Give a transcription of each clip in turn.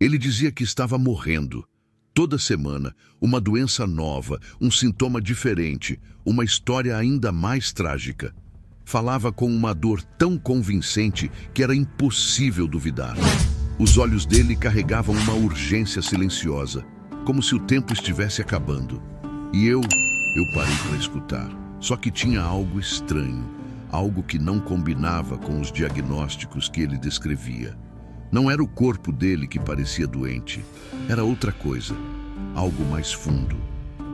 Ele dizia que estava morrendo. Toda semana, uma doença nova, um sintoma diferente, uma história ainda mais trágica. Falava com uma dor tão convincente que era impossível duvidar. Os olhos dele carregavam uma urgência silenciosa, como se o tempo estivesse acabando. E eu parei para escutar. Só que tinha algo estranho, algo que não combinava com os diagnósticos que ele descrevia. Não era o corpo dele que parecia doente, era outra coisa, algo mais fundo,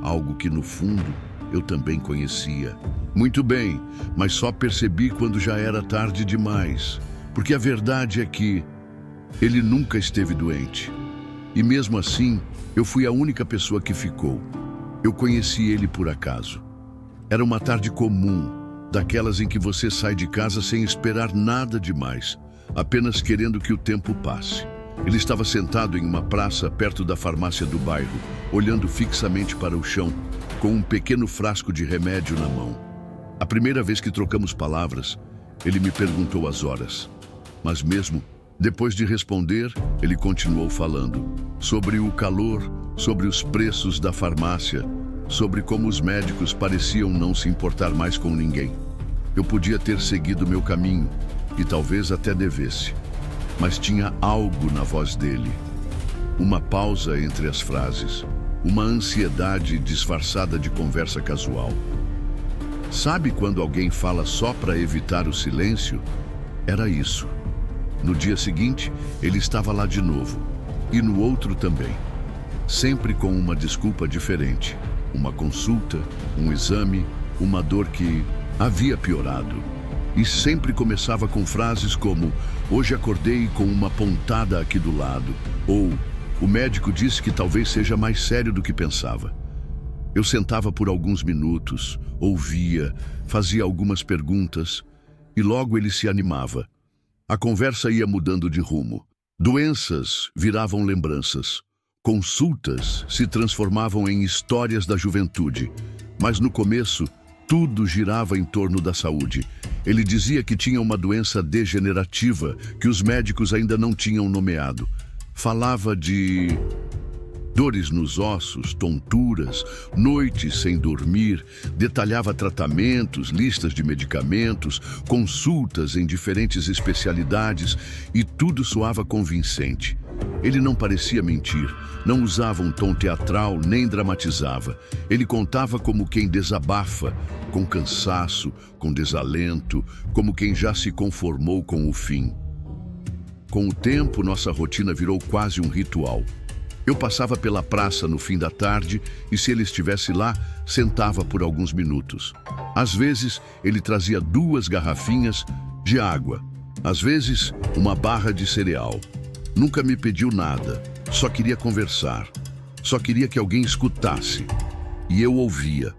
algo que no fundo eu também conhecia. Muito bem, mas só percebi quando já era tarde demais, porque a verdade é que ele nunca esteve doente. E mesmo assim, eu fui a única pessoa que ficou. Eu conheci ele por acaso. Era uma tarde comum, daquelas em que você sai de casa sem esperar nada demais, apenas querendo que o tempo passe. Ele estava sentado em uma praça perto da farmácia do bairro, olhando fixamente para o chão, com um pequeno frasco de remédio na mão. A primeira vez que trocamos palavras, ele me perguntou as horas. Mas mesmo depois de responder, ele continuou falando sobre o calor, sobre os preços da farmácia, sobre como os médicos pareciam não se importar mais com ninguém. Eu podia ter seguido meu caminho, e talvez até devesse, mas tinha algo na voz dele. Uma pausa entre as frases, uma ansiedade disfarçada de conversa casual. Sabe quando alguém fala só para evitar o silêncio? Era isso. No dia seguinte, ele estava lá de novo, e no outro também. Sempre com uma desculpa diferente. Uma consulta, um exame, uma dor que havia piorado. E sempre começava com frases como: hoje acordei com uma pontada aqui do lado, ou o médico disse que talvez seja mais sério do que pensava. Eu sentava por alguns minutos, ouvia, fazia algumas perguntas, e logo ele se animava. A conversa ia mudando de rumo. Doenças viravam lembranças. Consultas se transformavam em histórias da juventude. Mas no começo, tudo girava em torno da saúde. Ele dizia que tinha uma doença degenerativa que os médicos ainda não tinham nomeado. Falava de dores nos ossos, tonturas, noites sem dormir, detalhava tratamentos, listas de medicamentos, consultas em diferentes especialidades, e tudo soava convincente. Ele não parecia mentir, não usava um tom teatral nem dramatizava. Ele contava como quem desabafa, com cansaço, com desalento, como quem já se conformou com o fim. Com o tempo, nossa rotina virou quase um ritual. Eu passava pela praça no fim da tarde e, se ele estivesse lá, sentava por alguns minutos. Às vezes, ele trazia 2 garrafinhas de água, às vezes, uma barra de cereal. Nunca me pediu nada, só queria conversar, só queria que alguém escutasse. E eu ouvia.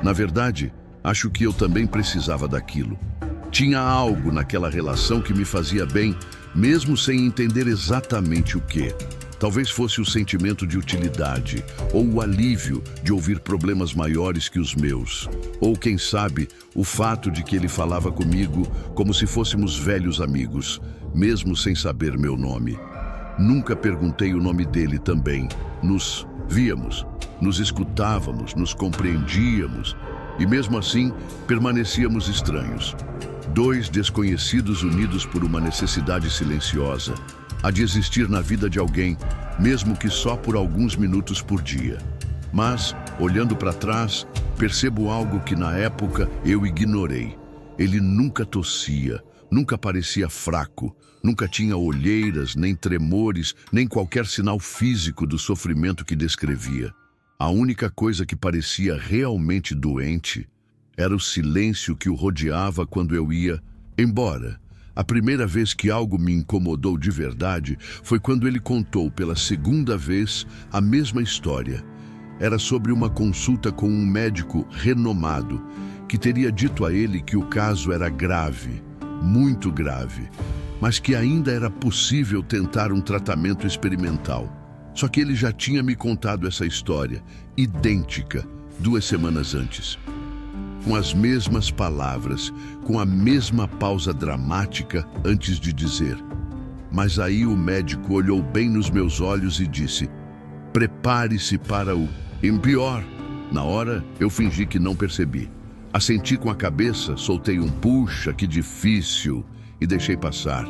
Na verdade, acho que eu também precisava daquilo. Tinha algo naquela relação que me fazia bem, mesmo sem entender exatamente o quê. Talvez fosse o sentimento de utilidade, ou o alívio de ouvir problemas maiores que os meus. Ou, quem sabe, o fato de que ele falava comigo como se fôssemos velhos amigos, mesmo sem saber meu nome. Nunca perguntei o nome dele também. Nos víamos, nos escutávamos, nos compreendíamos, e mesmo assim permanecíamos estranhos. 2 desconhecidos unidos por uma necessidade silenciosa, a de existir na vida de alguém, mesmo que só por alguns minutos por dia. Mas, olhando para trás, percebo algo que na época eu ignorei. Ele nunca tossia, nunca parecia fraco, nunca tinha olheiras, nem tremores, nem qualquer sinal físico do sofrimento que descrevia. A única coisa que parecia realmente doente era o silêncio que o rodeava quando eu ia embora. A primeira vez que algo me incomodou de verdade foi quando ele contou pela segunda vez a mesma história. Era sobre uma consulta com um médico renomado que teria dito a ele que o caso era grave, muito grave, mas que ainda era possível tentar um tratamento experimental. Só que ele já tinha me contado essa história, idêntica, 2 semanas antes. Com as mesmas palavras, com a mesma pausa dramática antes de dizer: Mas aí o médico olhou bem nos meus olhos e disse: prepare-se para o pior. Na hora, eu fingi que não percebi. Assenti com a cabeça, soltei um puxa, que difícil, e deixei passar.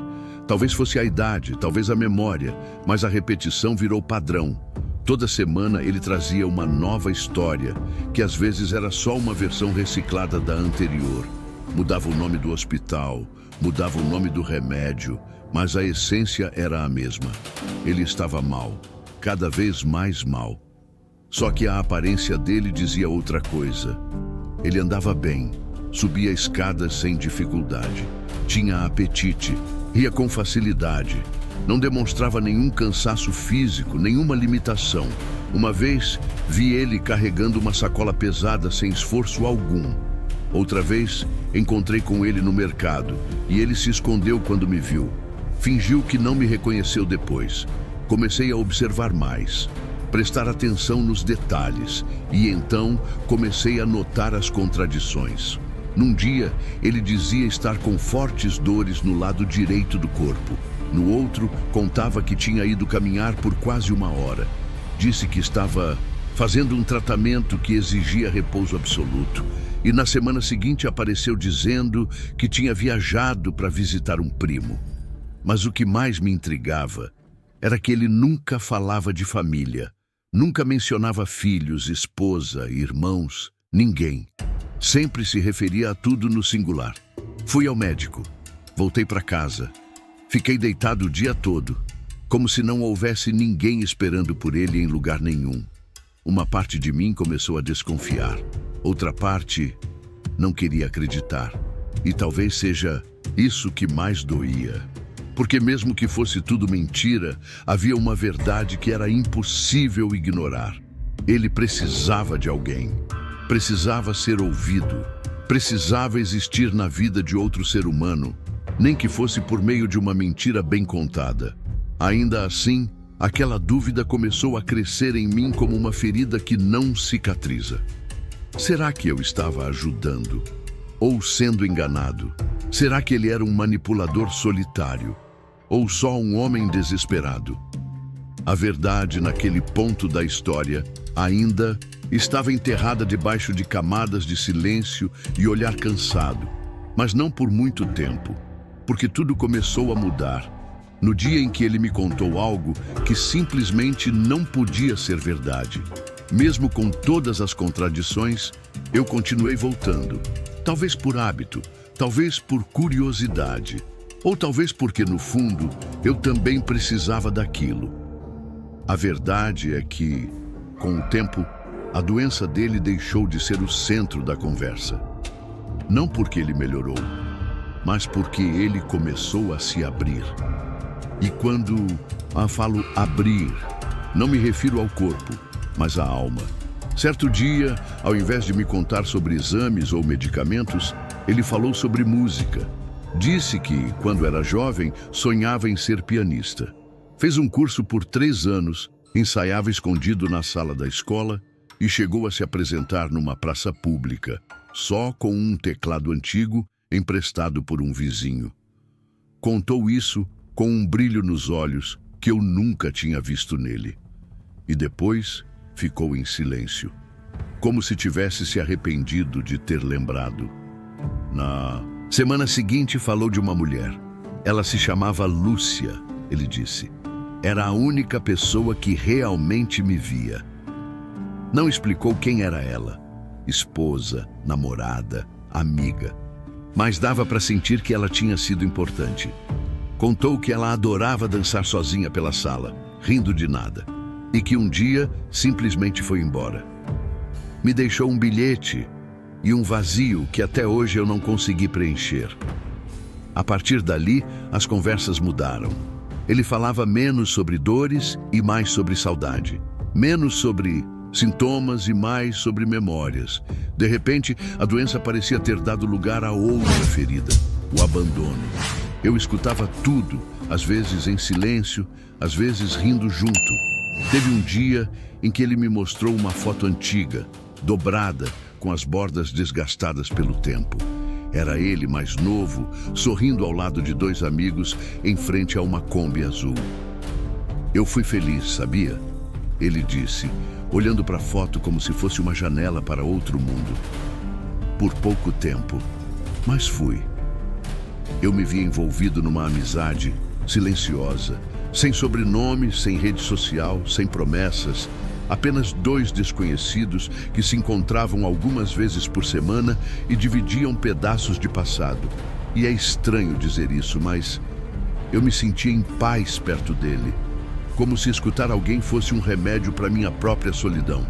Talvez fosse a idade, talvez a memória, mas a repetição virou padrão. Toda semana ele trazia uma nova história, que às vezes era só uma versão reciclada da anterior. Mudava o nome do hospital, mudava o nome do remédio, mas a essência era a mesma. Ele estava mal, cada vez mais mal. Só que a aparência dele dizia outra coisa. Ele andava bem, subia escadas sem dificuldade, tinha apetite, ria com facilidade, não demonstrava nenhum cansaço físico, nenhuma limitação. Uma vez, vi ele carregando uma sacola pesada sem esforço algum. Outra vez, encontrei com ele no mercado e ele se escondeu quando me viu. Fingiu que não me reconheceu depois. Comecei a observar mais, prestar atenção nos detalhes e então comecei a notar as contradições. Num dia, ele dizia estar com fortes dores no lado direito do corpo. No outro, contava que tinha ido caminhar por quase 1 hora. Disse que estava fazendo um tratamento que exigia repouso absoluto. E na semana seguinte apareceu dizendo que tinha viajado para visitar um primo. Mas o que mais me intrigava era que ele nunca falava de família. Nunca mencionava filhos, esposa, irmãos, ninguém. Sempre se referia a tudo no singular. Fui ao médico. Voltei para casa. Fiquei deitado o dia todo, como se não houvesse ninguém esperando por ele em lugar nenhum. Uma parte de mim começou a desconfiar. Outra parte não queria acreditar. E talvez seja isso que mais doía. Porque mesmo que fosse tudo mentira, havia uma verdade que era impossível ignorar. Ele precisava de alguém. Precisava ser ouvido. Precisava existir na vida de outro ser humano, nem que fosse por meio de uma mentira bem contada. Ainda assim, aquela dúvida começou a crescer em mim como uma ferida que não cicatriza. Será que eu estava ajudando? Ou sendo enganado? Será que ele era um manipulador solitário? Ou só um homem desesperado? A verdade, naquele ponto da história, ainda estava enterrada debaixo de camadas de silêncio e olhar cansado. Mas não por muito tempo, porque tudo começou a mudar. No dia em que ele me contou algo que simplesmente não podia ser verdade. Mesmo com todas as contradições, eu continuei voltando. Talvez por hábito, talvez por curiosidade, ou talvez porque, no fundo, eu também precisava daquilo. A verdade é que, com o tempo, a doença dele deixou de ser o centro da conversa. Não porque ele melhorou, mas porque ele começou a se abrir. E quando falo abrir, não me refiro ao corpo, mas à alma. Certo dia, ao invés de me contar sobre exames ou medicamentos, ele falou sobre música. Disse que, quando era jovem, sonhava em ser pianista. Fez um curso por 3 anos, ensaiava escondido na sala da escola e chegou a se apresentar numa praça pública, só com um teclado antigo emprestado por um vizinho. Contou isso com um brilho nos olhos que eu nunca tinha visto nele. E depois ficou em silêncio, como se tivesse se arrependido de ter lembrado. Na semana seguinte falou de uma mulher. Ela se chamava Lúcia, ele disse. Era a única pessoa que realmente me via. Não explicou quem era ela. Esposa, namorada, amiga. Mas dava para sentir que ela tinha sido importante. Contou que ela adorava dançar sozinha pela sala, rindo de nada. E que um dia simplesmente foi embora. Me deixou um bilhete e um vazio que até hoje eu não consegui preencher. A partir dali, as conversas mudaram. Ele falava menos sobre dores e mais sobre saudade. Menos sobre sintomas e mais sobre memórias. De repente, a doença parecia ter dado lugar a outra ferida, o abandono. Eu escutava tudo, às vezes em silêncio, às vezes rindo junto. Teve um dia em que ele me mostrou uma foto antiga, dobrada, com as bordas desgastadas pelo tempo. Era ele, mais novo, sorrindo ao lado de dois amigos em frente a uma Kombi azul. Eu fui feliz, sabia? Ele disse, olhando para a foto como se fosse uma janela para outro mundo. Por pouco tempo, mas fui. Eu me vi envolvido numa amizade silenciosa, sem sobrenome, sem rede social, sem promessas, apenas dois desconhecidos que se encontravam algumas vezes por semana e dividiam pedaços de passado. E é estranho dizer isso, mas eu me sentia em paz perto dele, como se escutar alguém fosse um remédio para minha própria solidão.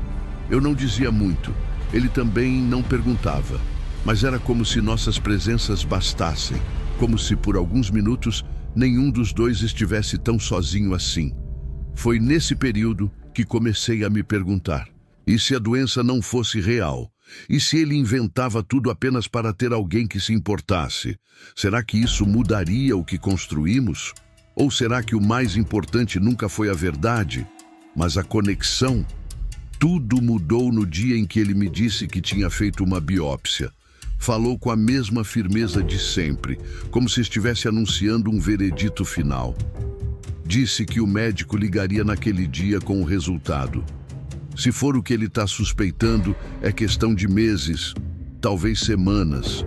Eu não dizia muito, ele também não perguntava, mas era como se nossas presenças bastassem, como se por alguns minutos nenhum dos dois estivesse tão sozinho assim. Foi nesse período que comecei a me perguntar, e se a doença não fosse real? E se ele inventava tudo apenas para ter alguém que se importasse? Será que isso mudaria o que construímos? Ou será que o mais importante nunca foi a verdade, mas a conexão? Tudo mudou no dia em que ele me disse que tinha feito uma biópsia. Falou com a mesma firmeza de sempre, como se estivesse anunciando um veredito final. Disse que o médico ligaria naquele dia com o resultado. Se for o que ele está suspeitando, é questão de meses, talvez semanas.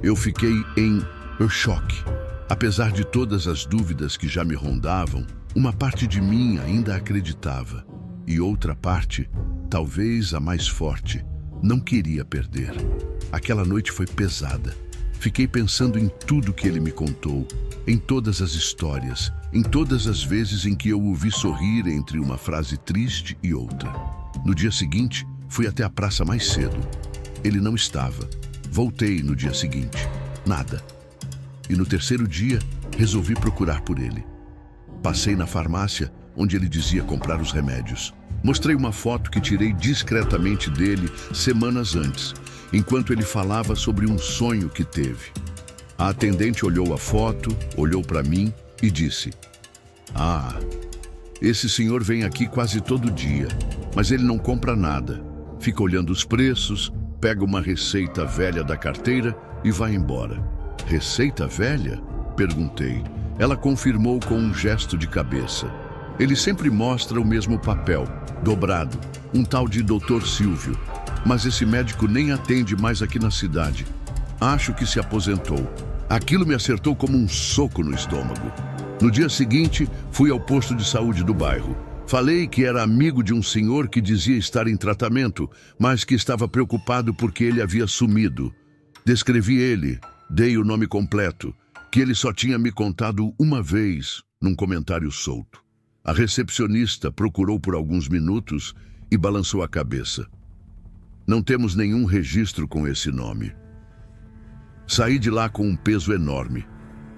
Eu fiquei em choque. Apesar de todas as dúvidas que já me rondavam, uma parte de mim ainda acreditava. E outra parte, talvez a mais forte, não queria perder. Aquela noite foi pesada. Fiquei pensando em tudo que ele me contou, em todas as histórias, em todas as vezes em que eu o vi sorrir entre uma frase triste e outra. No dia seguinte, fui até a praça mais cedo. Ele não estava. Voltei no dia seguinte. Nada. E no terceiro dia, resolvi procurar por ele. Passei na farmácia, onde ele dizia comprar os remédios. Mostrei uma foto que tirei discretamente dele semanas antes, enquanto ele falava sobre um sonho que teve. A atendente olhou a foto, olhou para mim e disse: "Ah, esse senhor vem aqui quase todo dia, mas ele não compra nada. Fica olhando os preços, pega uma receita velha da carteira e vai embora." "Receita velha?" perguntei. Ela confirmou com um gesto de cabeça. "Ele sempre mostra o mesmo papel, dobrado, um tal de Dr. Silvio. Mas esse médico nem atende mais aqui na cidade. Acho que se aposentou." Aquilo me acertou como um soco no estômago. No dia seguinte, fui ao posto de saúde do bairro. Falei que era amigo de um senhor que dizia estar em tratamento, mas que estava preocupado porque ele havia sumido. Descrevi ele, dei o nome completo, que ele só tinha me contado uma vez, num comentário solto. A recepcionista procurou por alguns minutos e balançou a cabeça. "Não temos nenhum registro com esse nome." Saí de lá com um peso enorme.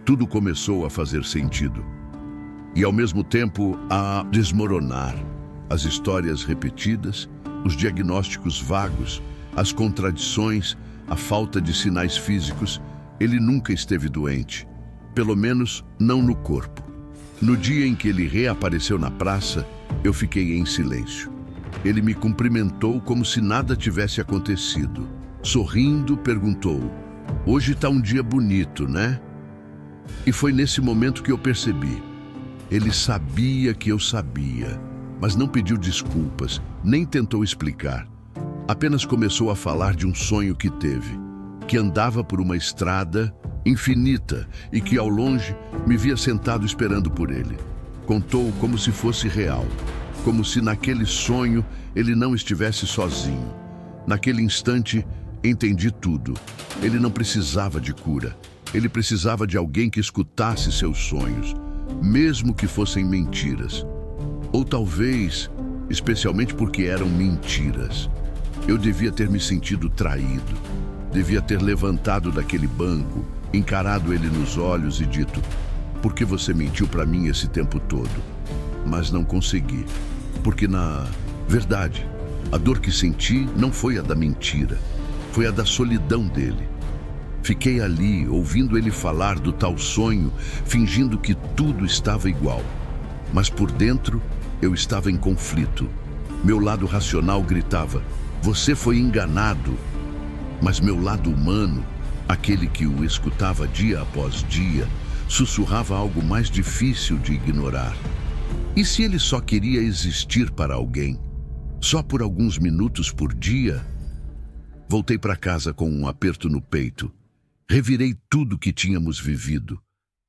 Tudo começou a fazer sentido. E ao mesmo tempo a desmoronar. As histórias repetidas, os diagnósticos vagos, as contradições, a falta de sinais físicos. Ele nunca esteve doente. Pelo menos não no corpo. No dia em que ele reapareceu na praça, eu fiquei em silêncio. Ele me cumprimentou como se nada tivesse acontecido. Sorrindo, perguntou: "Hoje está um dia bonito, né?" E foi nesse momento que eu percebi. Ele sabia que eu sabia, mas não pediu desculpas, nem tentou explicar. Apenas começou a falar de um sonho que teve, que andava por uma estrada infinita e que ao longe me via sentado esperando por ele. Contou como se fosse real, como se naquele sonho ele não estivesse sozinho. Naquele instante, entendi tudo. Ele não precisava de cura. Ele precisava de alguém que escutasse seus sonhos, mesmo que fossem mentiras. Ou talvez, especialmente porque eram mentiras. Eu devia ter me sentido traído. Devia ter levantado daquele banco, encarado ele nos olhos e dito: "Por que você mentiu para mim esse tempo todo?" Mas não consegui, porque na verdade, a dor que senti não foi a da mentira, foi a da solidão dele. Fiquei ali, ouvindo ele falar do tal sonho, fingindo que tudo estava igual. Mas por dentro, eu estava em conflito. Meu lado racional gritava: "Você foi enganado." Mas meu lado humano, Aquele que o escutava dia após dia sussurrava algo mais difícil de ignorar. E se ele só queria existir para alguém? Só por alguns minutos por dia? Voltei para casa com um aperto no peito. Revirei tudo que tínhamos vivido.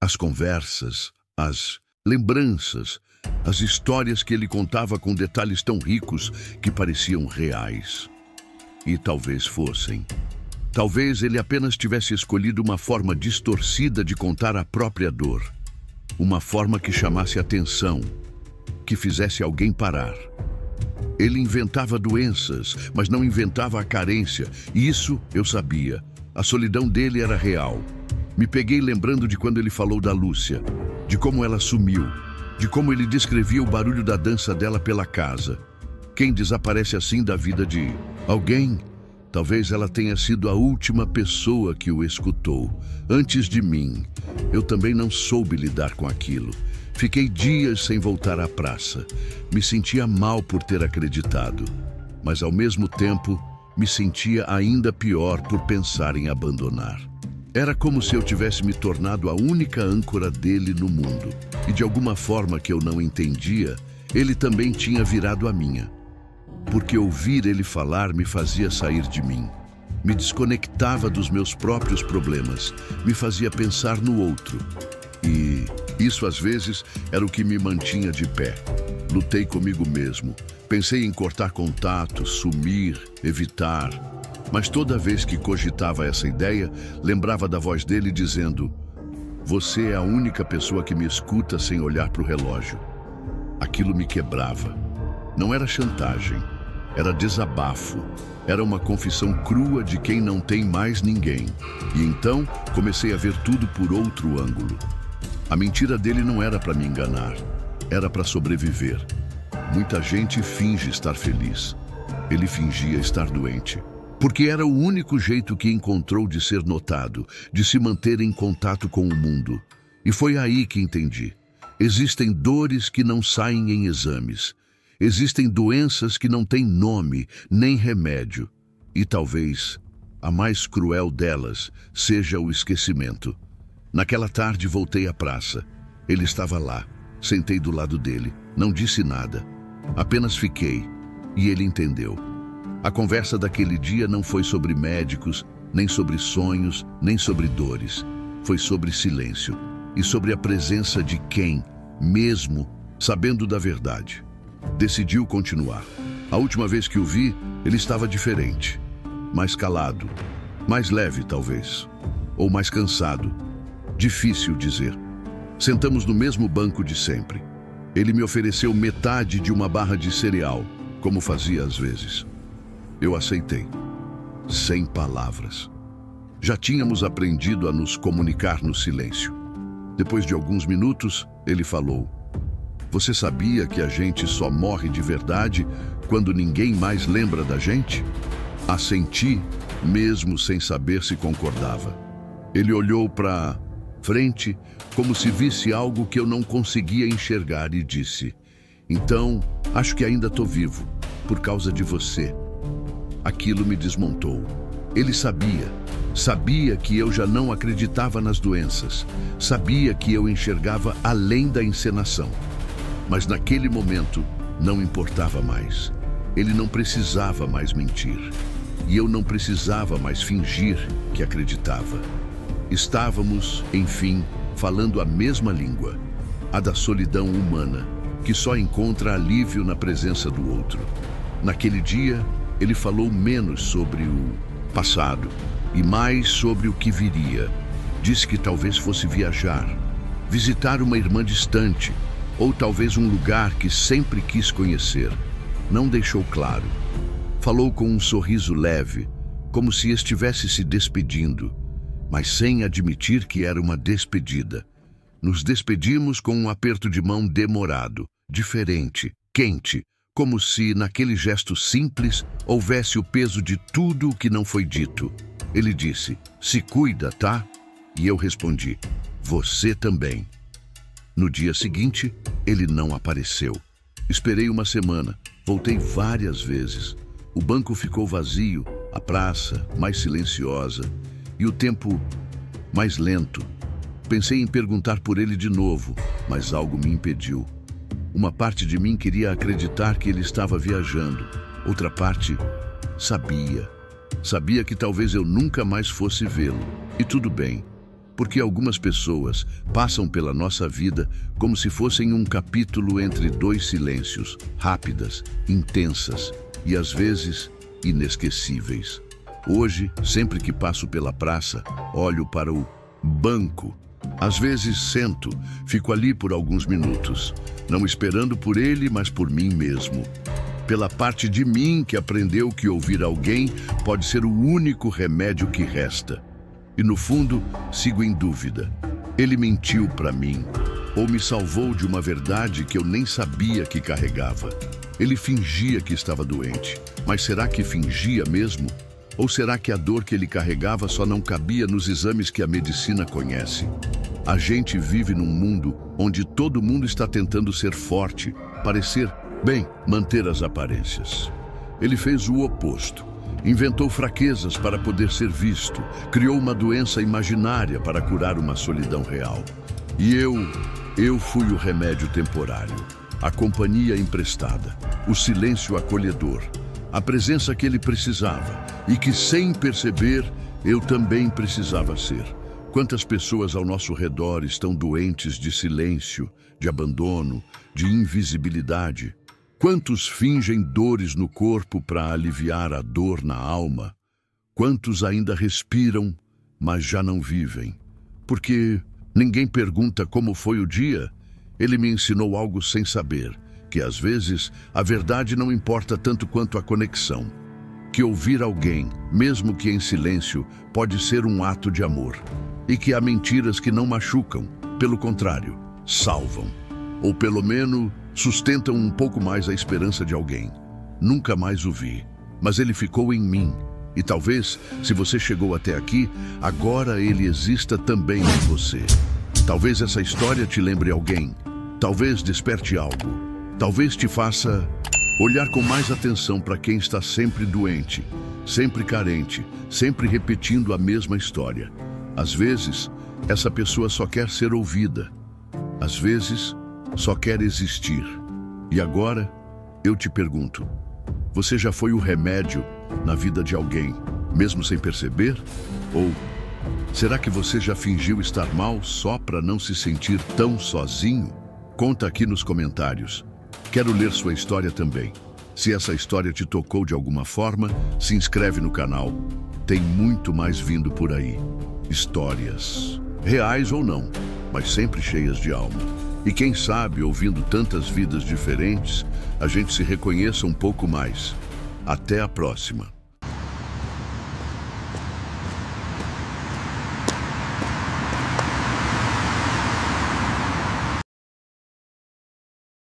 As conversas, as lembranças, as histórias que ele contava com detalhes tão ricos que pareciam reais. E talvez fossem. Talvez ele apenas tivesse escolhido uma forma distorcida de contar a própria dor. Uma forma que chamasse atenção, que fizesse alguém parar. Ele inventava doenças, mas não inventava a carência. E isso eu sabia. A solidão dele era real. Me peguei lembrando de quando ele falou da Lúcia, de como ela sumiu, de como ele descrevia o barulho da dança dela pela casa. Quem desaparece assim da vida de alguém? Talvez ela tenha sido a última pessoa que o escutou. Antes de mim, eu também não soube lidar com aquilo. Fiquei dias sem voltar à praça. Me sentia mal por ter acreditado, mas ao mesmo tempo me sentia ainda pior por pensar em abandonar. Era como se eu tivesse me tornado a única âncora dele no mundo. E de alguma forma que eu não entendia, ele também tinha virado a minha. Porque ouvir ele falar me fazia sair de mim. Me desconectava dos meus próprios problemas. Me fazia pensar no outro. E isso às vezes era o que me mantinha de pé. Lutei comigo mesmo. Pensei em cortar contato, sumir, evitar. Mas toda vez que cogitava essa ideia, lembrava da voz dele dizendo: "Você é a única pessoa que me escuta sem olhar para o relógio." Aquilo me quebrava. Não era chantagem, era desabafo. Era uma confissão crua de quem não tem mais ninguém. E então comecei a ver tudo por outro ângulo. A mentira dele não era para me enganar, era para sobreviver. Muita gente finge estar feliz. Ele fingia estar doente. Porque era o único jeito que encontrou de ser notado, de se manter em contato com o mundo. E foi aí que entendi. Existem dores que não saem em exames. Existem doenças que não têm nome, nem remédio. E talvez a mais cruel delas seja o esquecimento. Naquela tarde voltei à praça. Ele estava lá. Sentei do lado dele. Não disse nada. Apenas fiquei. E ele entendeu. A conversa daquele dia não foi sobre médicos, nem sobre sonhos, nem sobre dores. Foi sobre silêncio e sobre a presença de quem, mesmo sabendo da verdade, decidiu continuar. A última vez que o vi, ele estava diferente. Mais calado, mais leve talvez, ou mais cansado. Difícil dizer. Sentamos no mesmo banco de sempre. Ele me ofereceu metade de uma barra de cereal, como fazia às vezes. Eu aceitei, sem palavras. Já tínhamos aprendido a nos comunicar no silêncio. Depois de alguns minutos, ele falou: "Você sabia que a gente só morre de verdade quando ninguém mais lembra da gente?" Assenti, mesmo sem saber se concordava. Ele olhou para frente, como se visse algo que eu não conseguia enxergar e disse: "Então, acho que ainda estou vivo, por causa de você." Aquilo me desmontou. Ele sabia que eu já não acreditava nas doenças, sabia que eu enxergava além da encenação. Mas naquele momento não importava mais. Ele não precisava mais mentir. E eu não precisava mais fingir que acreditava. Estávamos, enfim, falando a mesma língua, a da solidão humana, que só encontra alívio na presença do outro. Naquele dia, ele falou menos sobre o passado e mais sobre o que viria. Disse que talvez fosse viajar, visitar uma irmã distante, ou talvez um lugar que sempre quis conhecer. Não deixou claro. Falou com um sorriso leve, como se estivesse se despedindo, mas sem admitir que era uma despedida. Nos despedimos com um aperto de mão demorado, diferente, quente, como se, naquele gesto simples, houvesse o peso de tudo o que não foi dito. Ele disse: "Se cuida, tá?" E eu respondi: "Você também." No dia seguinte, ele não apareceu. Esperei uma semana, voltei várias vezes. O banco ficou vazio, a praça mais silenciosa. e o tempo mais lento. Pensei em perguntar por ele de novo, mas algo me impediu. Uma parte de mim queria acreditar que ele estava viajando. Outra parte sabia. Sabia que talvez eu nunca mais fosse vê-lo. E tudo bem, porque algumas pessoas passam pela nossa vida como se fossem um capítulo entre dois silêncios, rápidas, intensas e às vezes inesquecíveis. Hoje, sempre que passo pela praça, olho para o banco. Às vezes sento, fico ali por alguns minutos, não esperando por ele, mas por mim mesmo. Pela parte de mim que aprendeu que ouvir alguém pode ser o único remédio que resta. E no fundo, sigo em dúvida. Ele mentiu para mim, ou me salvou de uma verdade que eu nem sabia que carregava. Ele fingia que estava doente, mas será que fingia mesmo? Ou será que a dor que ele carregava só não cabia nos exames que a medicina conhece? A gente vive num mundo onde todo mundo está tentando ser forte, parecer, bem, manter as aparências. Ele fez o oposto. Inventou fraquezas para poder ser visto. Criou uma doença imaginária para curar uma solidão real. E eu fui o remédio temporário, a companhia emprestada, o silêncio acolhedor, a presença que ele precisava e que, sem perceber, eu também precisava ser. Quantas pessoas ao nosso redor estão doentes de silêncio, de abandono, de invisibilidade? Quantos fingem dores no corpo para aliviar a dor na alma? Quantos ainda respiram, mas já não vivem? Porque ninguém pergunta como foi o dia. Ele me ensinou algo sem saber, que às vezes a verdade não importa tanto quanto a conexão. Que ouvir alguém, mesmo que em silêncio, pode ser um ato de amor. E que há mentiras que não machucam, pelo contrário, salvam. Ou pelo menos sustentam um pouco mais a esperança de alguém. Nunca mais o vi, mas ele ficou em mim. E talvez, se você chegou até aqui, agora ele exista também em você. Talvez essa história te lembre alguém. Talvez desperte algo. Talvez te faça olhar com mais atenção para quem está sempre doente, sempre carente, sempre repetindo a mesma história. Às vezes, essa pessoa só quer ser ouvida. Às vezes, só quer existir. E agora, eu te pergunto, você já foi o remédio na vida de alguém, mesmo sem perceber? Ou será que você já fingiu estar mal só para não se sentir tão sozinho? Conta aqui nos comentários. Quero ler sua história também. Se essa história te tocou de alguma forma, se inscreve no canal. Tem muito mais vindo por aí. Histórias, reais ou não, mas sempre cheias de alma. E quem sabe, ouvindo tantas vidas diferentes, a gente se reconheça um pouco mais. Até a próxima.